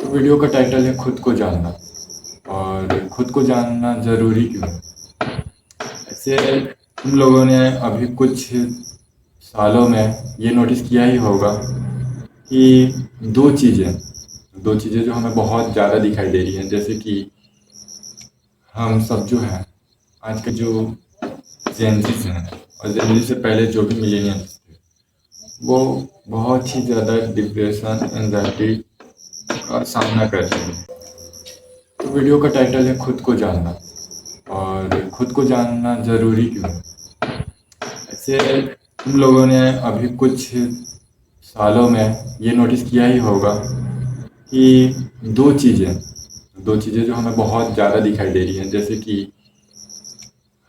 तो वीडियो का टाइटल है खुद को जानना। और खुद को जानना ज़रूरी क्यों है? ऐसे तुम लोगों ने अभी कुछ सालों में ये नोटिस किया ही होगा कि दो चीज़ें जो हमें बहुत ज़्यादा दिखाई दे रही हैं, जैसे कि हम सब जो हैं आज के जो जेनजीस हैं और जेनजी से पहले जो भी मिलेनियल्स थे, वो बहुत ही ज़्यादा डिप्रेशन एंजाइटी का सामना कर रहे हैं। तो वीडियो का टाइटल है खुद को जानना। और खुद को जानना ज़रूरी क्यों है? ऐसे तुम लोगों ने अभी कुछ सालों में ये नोटिस किया ही होगा कि दो चीज़ें जो हमें बहुत ज़्यादा दिखाई दे रही हैं, जैसे कि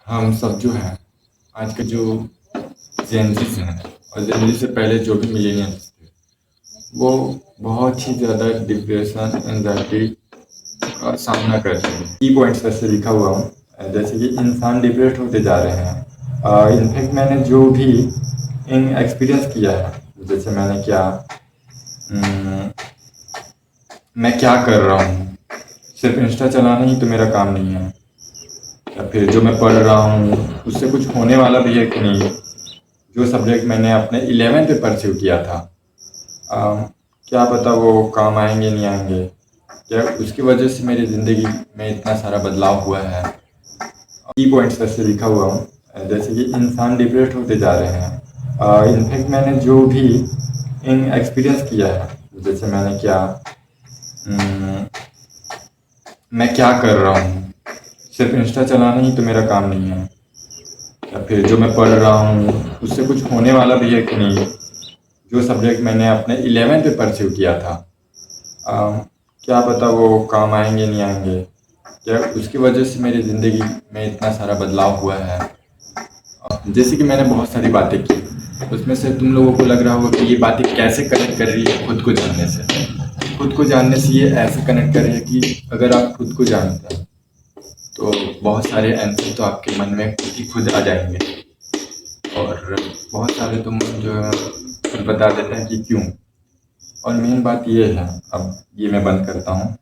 हम सब जो हैं आज के जो जेनजीस हैं और जेनजी से पहले जो भी मिलेनियल्स थे, वो बहुत ही ज़्यादा डिप्रेशन एंजाइटी का सामना कर रहे हैं। की पॉइंट्स वैसे लिखा हुआ हूँ, जैसे कि इंसान डिप्रेस्ड होते जा रहे हैं। इनफैक्ट मैंने जो भी इन एक्सपीरियंस किया है, जैसे हम्म, मैं क्या कर रहा हूँ, सिर्फ इंस्टा चलाना ही तो मेरा काम नहीं है, या फिर जो मैं पढ़ रहा हूँ उससे कुछ होने वाला भी है कि नहीं, जो सब्जेक्ट मैंने अपने 11th में परस्यू किया था, अ, क्या पता वो काम आएंगे नहीं आएंगे, क्या उसकी वजह से मेरी ज़िंदगी में इतना सारा बदलाव हुआ है। की पॉइंट्स वैसे लिखा हुआ हूँ, जैसे कि इंसान डिप्रेस्ड होते जा रहे हैं। इनफैक्ट मैंने जो भी इन एक्सपीरियंस किया है, जैसे हम्म, मैं क्या कर रहा हूँ, सिर्फ इंस्टा चलाना ही तो मेरा काम नहीं है, या फिर जो मैं पढ़ रहा हूँ उससे कुछ होने वाला भी है कि नहीं, जो सब्जेक्ट मैंने अपने 11th में परस्यू किया था, अ, क्या पता वो काम आएंगे नहीं आएंगे, क्या उसकी वजह से मेरी ज़िंदगी में इतना सारा बदलाव हुआ है। जैसे कि मैंने बहुत सारी बातें की, उसमें से तुम लोगों को लग रहा होगा कि ये बातें कैसे कनेक्ट कर रही है खुद को जानने से। खुद को जानने से ये ऐसे कनेक्ट कर रही है कि अगर आप खुद को जानते हैं तो बहुत सारे आंसर तो आपके मन में खुद ही खुद आ जाएंगे, और बहुत सारे तुम जो है खुद बता देते हैं कि क्यों। और मेन बात ये है, अब ये मैं बंद करता हूँ।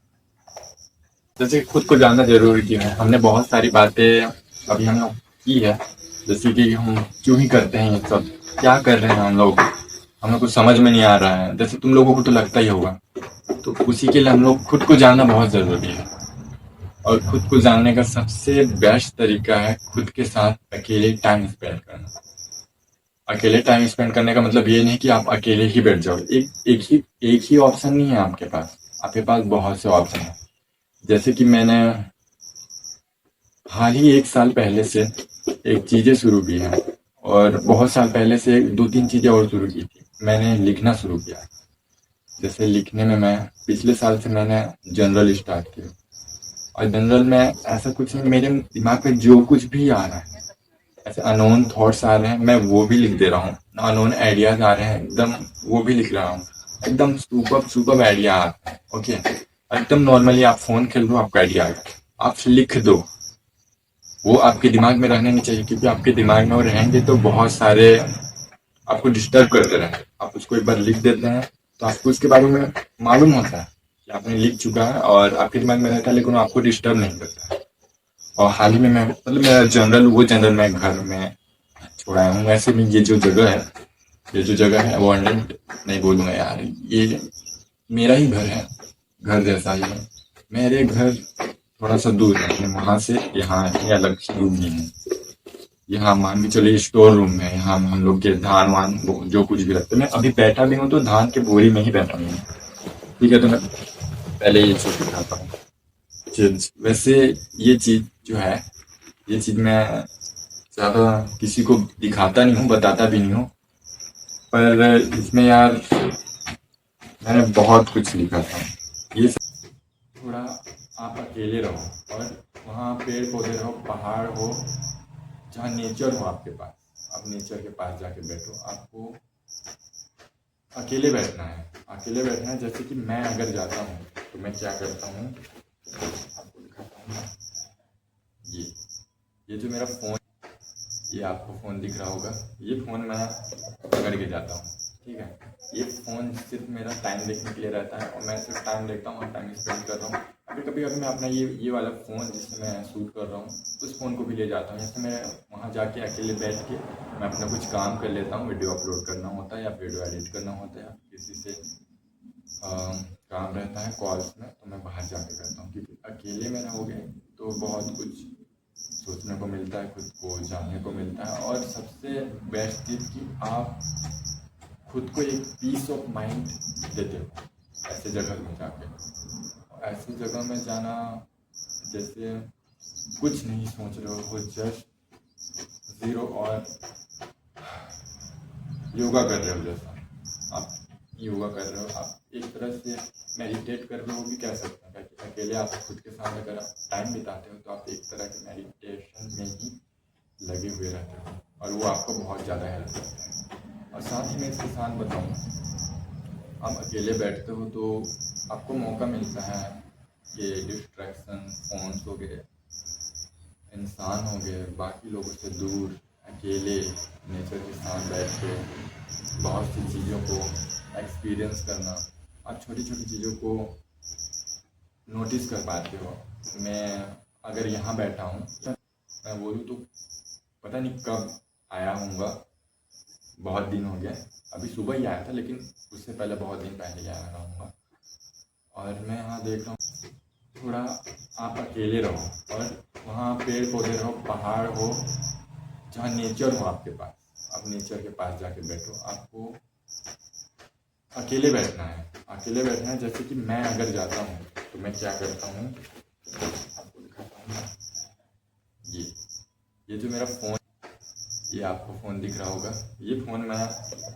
जैसे कि खुद को जानना जरूरी क्यों है, हमने बहुत सारी बातें अभी हम लोग की है, जैसे कि हम क्यों ही करते हैं ये सब, क्या कर रहे हैं हम लोग को समझ में नहीं आ रहा है, जैसे तुम लोगों को तो लगता ही होगा। तो उसी के लिए हम लोग खुद को जानना बहुत ज़रूरी है। और खुद को जानने का सबसे बेस्ट तरीका है खुद के साथ अकेले टाइम स्पेंड करना। अकेले टाइम स्पेंड करने का मतलब ये नहीं कि आप अकेले ही बैठ जाओ, एक ही ऑप्शन नहीं है आपके पास, आपके पास बहुत से ऑप्शन है। जैसे कि मैंने हाल ही 1 साल पहले से एक चीज़ें शुरू की हैं, और बहुत साल पहले से 2-3 चीज़ें और शुरू की थी। मैंने लिखना शुरू किया। जैसे लिखने में मैं पिछले साल से मैंने जनरल स्टार्ट किया, और जनरल में ऐसा कुछ नहीं, मेरे दिमाग में जो कुछ भी आ रहा है, ऐसे अननोन थॉट्स आ रहे हैं मैं वो भी लिख दे रहा हूँ, अननोन आइडियाज आ रहे हैं एकदम वो भी लिख रहा हूँ। एकदम सुपर सुपर आइडिया आ रहा है, ओके। एकदम नॉर्मली आप फोन खेल दो, आपका आइडिया आ गया, आप लिख दो। वो आपके दिमाग में रहने नहीं चाहिए, क्योंकि आपके दिमाग में वो रहेंगे तो बहुत सारे आपको डिस्टर्ब करते रहेंगे। आप उसको एक बार लिख देते हैं तो आपको उसके बारे में मालूम होता है कि आपने लिख चुका है, और आपके दिमाग में रहता है, लेकिन वो आपको डिस्टर्ब नहीं करता है। और हाल ही में मैं मतलब मेरा जनरल मैं घर में छोड़ा हूँ। वैसे भी ये जो जगह है अबॉन्डेंट नहीं बोलूँगा यार, ये मेरा ही घर है, घर जैसा ही है। मेरे घर थोड़ा सा दूर है वहाँ से, यहाँ ये अलग रूम नहीं है। यहाँ मान के चलिए स्टोर रूम में, यहाँ हम लोग के धान वान जो कुछ भी रखते हैं। मैं अभी बैठा भी हूँ तो धान के बोरी में ही बैठा हूँ, ठीक है। तो मैं पहले ये चीज़ दिखाता हूँ। वैसे ये चीज़ जो है, ये चीज़ मैं ज़्यादा किसी को दिखाता नहीं हूँ, बताता भी नहीं हूँ, पर इसमें यार मैंने बहुत कुछ लिखा था। ये सब थोड़ा आप अकेले रहो, और वहाँ पेड़ पौधे रहो, पहाड़ हो, जहाँ नेचर हो आपके पास, आप नेचर के पास जाके बैठो। आपको अकेले बैठना है, अकेले बैठना है। जैसे कि मैं अगर जाता हूँ तो मैं क्या करता हूँ, आपको दिखाता हूँ। ये ये जो मेरा फ़ोन, ये आपको फ़ोन दिख रहा होगा, ये फ़ोन मैं पकड़ के जाता हूँ, ठीक है। ये फ़ोन सिर्फ मेरा टाइम देखने के लिए रहता है और मैं सिर्फ टाइम देखता हूँ और टाइम स्पेंड कर रहा हूँ। कभी कभी अगर मैं अपना ये वाला फ़ोन जिससे मैं शूट कर रहा हूँ उस फ़ोन को भी ले जाता हूँ। जैसे मैं वहाँ जाके अकेले बैठ के मैं अपना कुछ काम कर लेता हूँ, वीडियो अपलोड करना होता है या वीडियो एडिट करना होता है या किसी से काम रहता है कॉल्स में, तो मैं बाहर जाके करता हूँ। क्योंकि अकेले में रहोगे तो बहुत कुछ सोचने को मिलता है, खुद को जानने को मिलता है और सबसे बेस्ट चीज़ कि आप खुद को एक पीस ऑफ माइंड देते हो ऐसे जगह में जाके। ऐसी जगह में जाना जैसे कुछ नहीं सोच रहे हो, जस्ट ज़ीरो और योगा कर रहे हो। जैसा आप योगा कर रहे हो, आप एक तरह से मेडिटेट कर रहे हो भी कह सकते हैं। कि अकेले आप खुद के साथ अगर आप टाइम बिताते हो तो आप एक तरह के मेडिटेशन में ही लगे हुए रहते हो और वो आपको बहुत ज़्यादा हेल्प करता है। और साथ ही मैं इसके साथ बताऊँ, आप अकेले बैठते हो तो आपको मौका मिलता है कि डिस्ट्रैक्शन, फ़ोन्स हो गए, इंसान हो गए, बाकी लोगों से दूर अकेले नेचर के साथ बैठ के बहुत सी चीज़ों को एक्सपीरियंस करना। आप छोटी छोटी चीज़ों को नोटिस कर पाते हो। मैं अगर यहाँ बैठा हूँ, मैं बोलूँ तो पता नहीं कब आया हूँगा, बहुत दिन हो गए। अभी सुबह ही आया था लेकिन उससे पहले बहुत दिन पहले ही आया रहूँगा। और मैं यहाँ देख रहा हूँ थोड़ा आप अकेले रहो और वहाँ पेड़ पौधे रहो, पहाड़ हो, जहाँ नेचर हो आपके पास, आप नेचर के पास जाके बैठो। आपको अकेले बैठना है, अकेले बैठना है। जैसे कि मैं अगर जाता हूँ तो मैं क्या करता हूँ, आपको दिखाता हूँ। ये जो मेरा फ़ोन, ये आपको फ़ोन दिख रहा होगा, ये फ़ोन मैं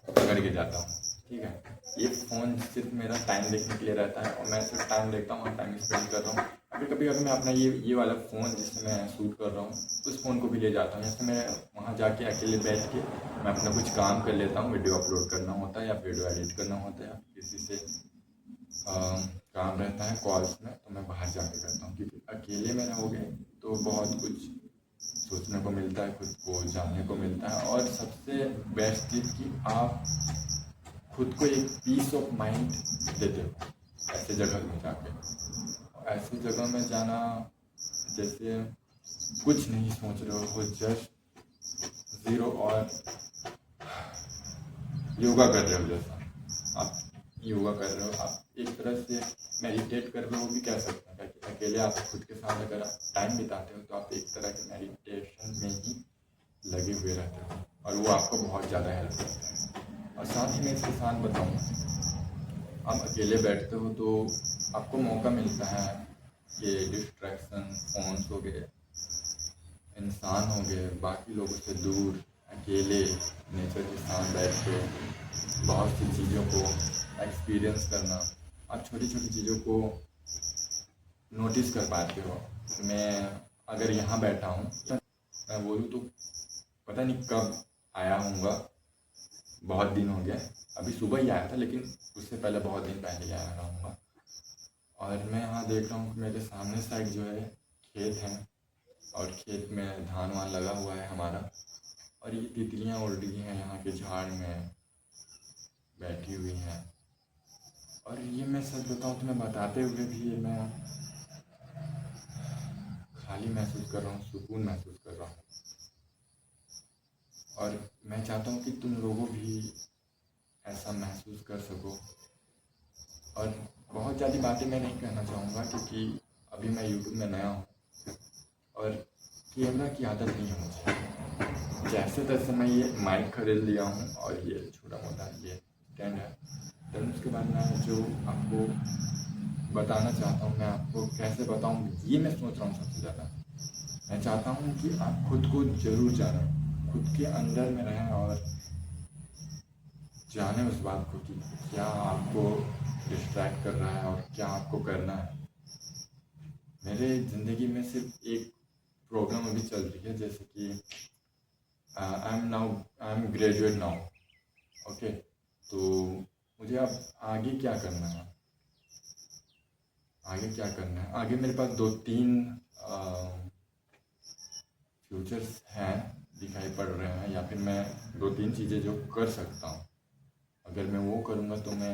पकड़ के जाता हूँ। ठीक है। ये फ़ोन सिर्फ मेरा टाइम देखने के लिए रहता है और मैं सिर्फ टाइम देखता हूँ और टाइम स्पेंड कर रहा हूँ। कभी कभी अगर मैं अपना ये वाला फ़ोन जिससे मैं शूट कर रहा हूँ उस फ़ोन को भी ले जाता हूँ। जैसे मैं वहाँ जाके अकेले बैठ के मैं अपना कुछ काम कर लेता हूँ, वीडियो अपलोड करना होता है या वीडियो एडिट करना होता है या किसी से काम रहता है कॉल्स में, तो मैं बाहर जाके करता हूँ। क्योंकि अकेले में रहोगे तो बहुत कुछ सोचने को मिलता है, खुद को जानने को मिलता है और सबसे बेस्ट चीज़ कि आप खुद को एक पीस ऑफ माइंड देते हो ऐसे जगह में जाके। ऐसी जगह में जाना जैसे कुछ नहीं सोच रहे हो, जस्ट ज़ीरो और योगा कर रहे हो। जैसा आप योगा कर रहे हो, आप एक तरह से मेडिटेट कर रहे हो भी कह सकते हैं। कि अकेले आप खुद के साथ अगर आप टाइम बिताते हो तो आप एक तरह के मेडिटेशन में ही लगे हुए रहते हो और वो आपको बहुत ज़्यादा हेल्प करता है। और साथ ही मैं इसके साथ बताऊँ, आप अकेले बैठते हो तो आपको मौका मिलता है कि डिस्ट्रैक्शन, फ़ोन्स हो गए, इंसान हो गए, बाकी लोगों से दूर अकेले नेचर के साथ बैठ के बहुत सी चीज़ों को एक्सपीरियंस करना। आप छोटी छोटी चीज़ों को नोटिस कर पाते हो। मैं अगर यहाँ बैठा हूँ, मैं बोलूँ तो पता नहीं कब आया हूँगा, बहुत दिन हो गए। अभी सुबह ही आया था लेकिन उससे पहले बहुत दिन पहले ही आया रहूँगा। और मैं यहाँ देख रहा हूँ कि मेरे सामने साइड जो है खेत है और खेत में धान वान लगा हुआ है हमारा। और ये तितलियाँ उड़ रही हैं यहाँ के झाड़ में बैठी हुई हैं। और ये मैं सच बताऊँ तो मैं बताते हुए भी मैं खाली महसूस कर रहा हूँ, सुकून महसूस कर रहा हूँ। और मैं चाहता हूँ कि तुम लोगों भी ऐसा महसूस कर सको। और बहुत ज़्यादा बातें मैं नहीं कहना चाहूँगा क्योंकि अभी मैं यूट्यूब में नया हूँ और कैमरा की आदत नहीं है मुझे। जैसे तैसे मैं ये माइक खरीद लिया हूँ और ये छोटा मोटा ये स्टैंड है। फिर उसके बाद मैं जो आपको बताना चाहता हूँ, मैं आपको कैसे बताऊँ ये मैं सोच रहा हूँ। सबसे ज़्यादा मैं चाहता हूँ कि आप खुद को ज़रूर जानें, खुद के अंदर में रहें और जाने उस बात को कि क्या आपको डिस्ट्रैक्ट कर रहा है और क्या आपको करना है। मेरे ज़िंदगी में सिर्फ एक प्रॉब्लम अभी चल रही है, जैसे कि I am graduate now. Okay, तो मुझे अब आगे क्या करना है, आगे क्या करना है। आगे मेरे पास दो तीन फ्यूचर्स हैं, दिखाई पड़ रहे हैं, या फिर मैं दो तीन चीज़ें जो कर सकता हूँ। अगर मैं वो करूँगा तो मैं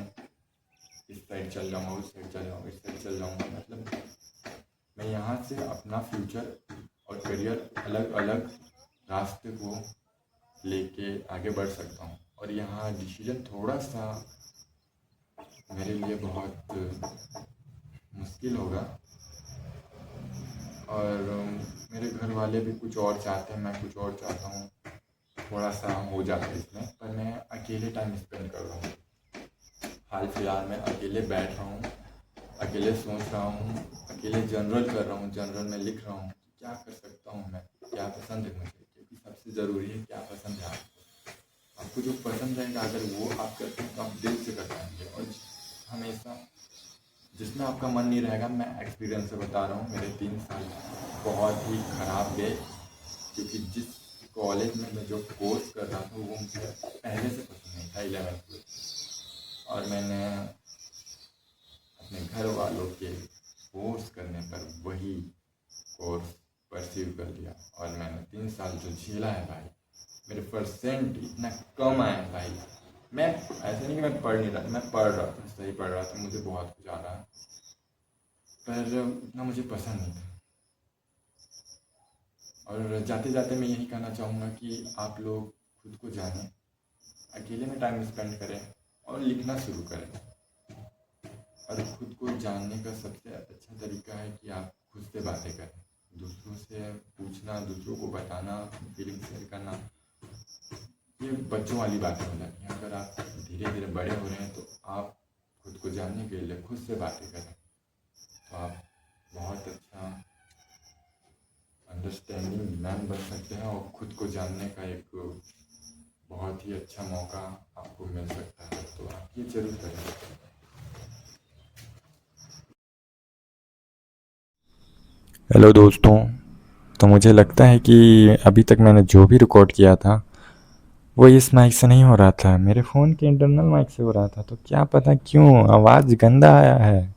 इस साइड चल जाऊँगा, उस साइड चल जाऊँगा, इस साइड चल जाऊँगा। मतलब मैं यहाँ से अपना फ्यूचर और करियर अलग अलग रास्ते को लेके आगे बढ़ सकता हूँ। और यहाँ डिसीजन थोड़ा सा मेरे लिए बहुत मुश्किल होगा, और मेरे घर वाले भी कुछ और चाहते हैं, मैं कुछ और चाहता हूँ, थोड़ा सा हो जाता है इसमें। पर मैं अकेले टाइम स्पेंड कर रहा हूँ। हाल फिलहाल में अकेले बैठ रहा हूँ, अकेले सोच रहा हूँ, अकेले जनरल कर रहा हूँ, जनरल में लिख रहा हूँ क्या कर सकता हूँ मैं, क्या पसंद है मुझे, क्योंकि सबसे ज़रूरी है क्या पसंद है आपको। आपको जो पसंद रहेगा अगर वो आप करते हैं तो आप दिल से कर पाएंगे। और हमेशा जिसमें आपका मन नहीं रहेगा, मैं एक्सपीरियंस से बता रहा हूँ, मेरे 3 साल बहुत ही ख़राब गए, क्योंकि जिस कॉलेज में मैं जो कोर्स कर रहा था वो मुझे पहले से पसंद नहीं था 11th में, और मैंने अपने घर वालों के फोर्स करने पर वही कोर्स परस्यू कर लिया। और मैंने 3 साल जो झेला है भाई, मेरे परसेंट इतना कम आया है भाई। मैं ऐसा नहीं कि मैं पढ़ नहीं रहा था, मैं पढ़ रहा था, सही पढ़ रहा था, मुझे बहुत कुछ आ रहा है, पर उतना मुझे पसंद नहीं था। और जाते जाते मैं यही कहना चाहूँगा कि आप लोग खुद को जानें, अकेले में टाइम स्पेंड करें और लिखना शुरू करें। और खुद को जानने का सबसे अच्छा तरीका है कि आप खुद से बातें करें, दूसरों से पूछना, दूसरों को बताना, फीलिंग शेयर करना, ये बच्चों वाली बातें हो जाती हैं। अगर आप धीरे धीरे बड़े हो रहे हैं तो आप खुद को जानने के लिए खुद से बातें करें, तो आप बहुत अच्छा अंडरस्टैंडिंग मैन बन सकते हैं, और खुद को जानने का एक बहुत ही अच्छा मौका आपको मिल सकता है। तो आप ये जरूर करें। हेलो दोस्तों। तो मुझे लगता है कि अभी तक मैंने जो भी रिकॉर्ड किया था वो इस माइक से नहीं हो रहा था, मेरे फ़ोन के इंटरनल माइक से हो रहा था। तो क्या पता क्यों आवाज़ गंदा आया है।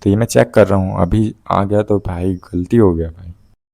तो ये मैं चेक कर रहा हूँ, अभी आ गया तो भाई गलती हो गया भाई।